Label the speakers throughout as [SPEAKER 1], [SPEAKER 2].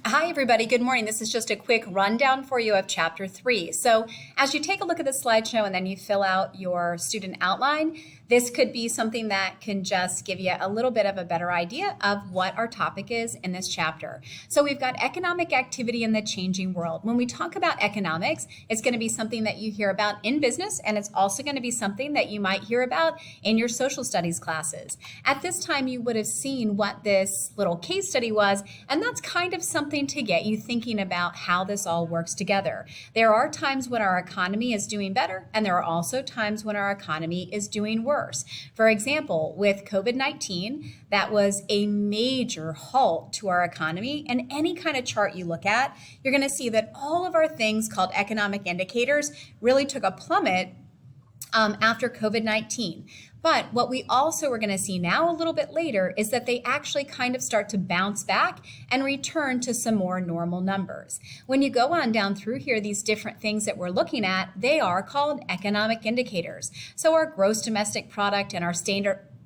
[SPEAKER 1] Hi, everybody. Good morning. This is just a quick rundown for you of Chapter 3. So as you take a look at the slideshow and then you fill out your student outline, this could be something that can just give you a little bit of a better idea of what our topic is in this chapter. So we've got economic activity in the changing world. When we talk about economics, it's going to be something that you hear about in business, and it's also going to be something that you might hear about in your social studies classes. At this time, you would have seen what this little case study was, and that's kind of something to get you thinking about how this all works together. There are times when our economy is doing better, and there are also times when our economy is doing worse. For example, with COVID-19, that was a major halt to our economy. And any kind of chart you look at, you're going to see that all of our things called economic indicators really took a plummet after COVID-19. But what we also are going to see now a little bit later is that they actually kind of start to bounce back and return to some more normal numbers. When you go on down through here, these different things that we're looking at, they are called economic indicators. So our gross domestic product and our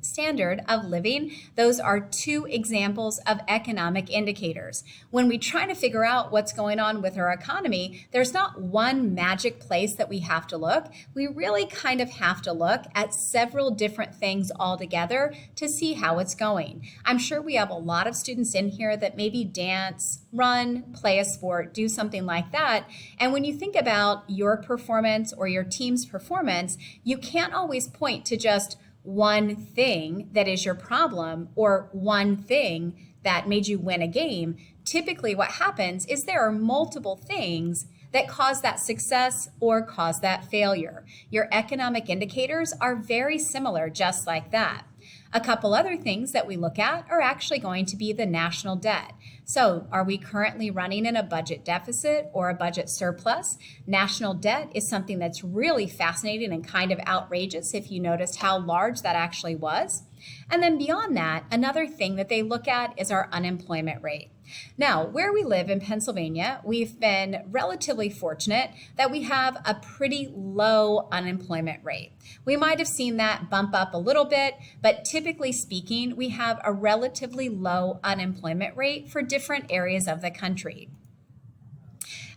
[SPEAKER 1] standard of living, those are two examples of economic indicators. When we try to figure out what's going on with our economy, there's not one magic place that we have to look. We really kind of have to look at several different things all together to see how it's going. I'm sure we have a lot of students in here that maybe dance, run, play a sport, do something like that. And when you think about your performance or your team's performance, you can't always point to just one thing that is your problem or one thing that made you win a game. Typically what happens is there are multiple things that cause that success or cause that failure. Your economic indicators are very similar, just like that. A couple other things that we look at are actually going to be the national debt. So are we currently running in a budget deficit or a budget surplus? National debt is something that's really fascinating and kind of outrageous if you noticed how large that actually was. And then beyond that, another thing that they look at is our unemployment rate. Now, where we live in Pennsylvania, we've been relatively fortunate that we have a pretty low unemployment rate. We might have seen that bump up a little bit, but typically speaking, we have a relatively low unemployment rate for different areas of the country.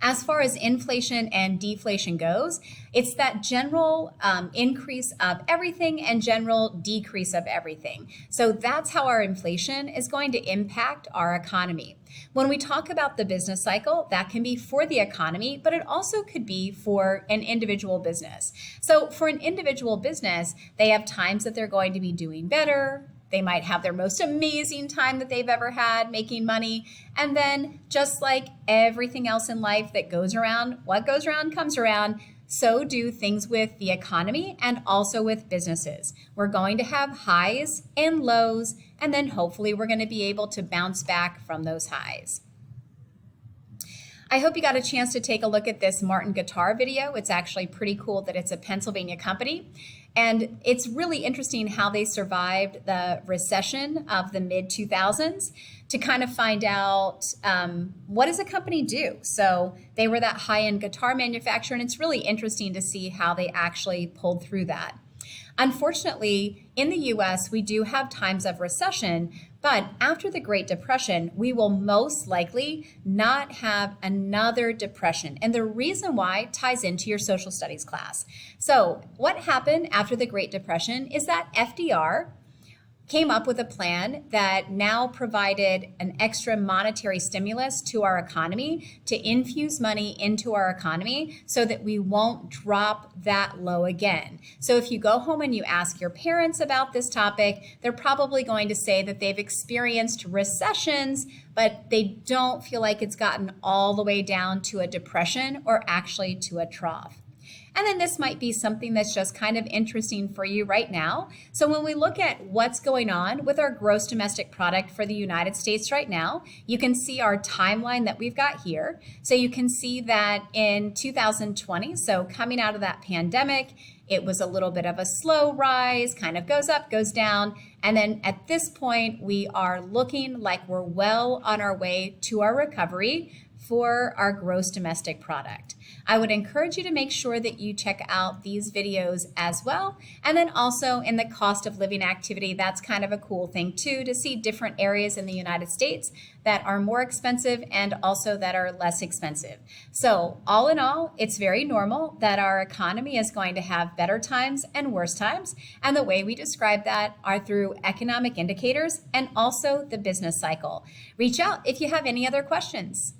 [SPEAKER 1] As far as inflation and deflation goes, it's that general increase of everything and general decrease of everything. So that's how our inflation is going to impact our economy. When we talk about the business cycle, that can be for the economy, but it also could be for an individual business. So for an individual business, they have times that they're going to be doing better. They might have their most amazing time that they've ever had making money. And then just like everything else in life that goes around, what goes around comes around. So do things with the economy and also with businesses. We're going to have highs and lows, and then hopefully we're going to be able to bounce back from those highs. I hope you got a chance to take a look at this Martin guitar video. It's actually pretty cool that it's a Pennsylvania company. And it's really interesting how they survived the recession of the mid-2000s to kind of find out what does a company do? So they were that high-end guitar manufacturer, and it's really interesting to see how they actually pulled through that. Unfortunately, in the US, we do have times of recession, but after the Great Depression, we will most likely not have another depression. And the reason why ties into your social studies class. So what happened after the Great Depression is that FDR came up with a plan that now provided an extra monetary stimulus to our economy to infuse money into our economy so that we won't drop that low again. So if you go home and you ask your parents about this topic, they're probably going to say that they've experienced recessions, but they don't feel like it's gotten all the way down to a depression or actually to a trough. And then this might be something that's just kind of interesting for you right now. So when we look at what's going on with our gross domestic product for the United States right now, you can see our timeline that we've got here. So you can see that in 2020, so coming out of that pandemic, it was a little bit of a slow rise, kind of goes up, goes down. And then at this point, we are looking like we're well on our way to our recovery for our gross domestic product. I would encourage you to make sure that you check out these videos as well. And then also in the cost of living activity, that's kind of a cool thing too, to see different areas in the United States that are more expensive and also that are less expensive. So all in all, it's very normal that our economy is going to have better times and worse times. And the way we describe that are through economic indicators and also the business cycle. Reach out if you have any other questions.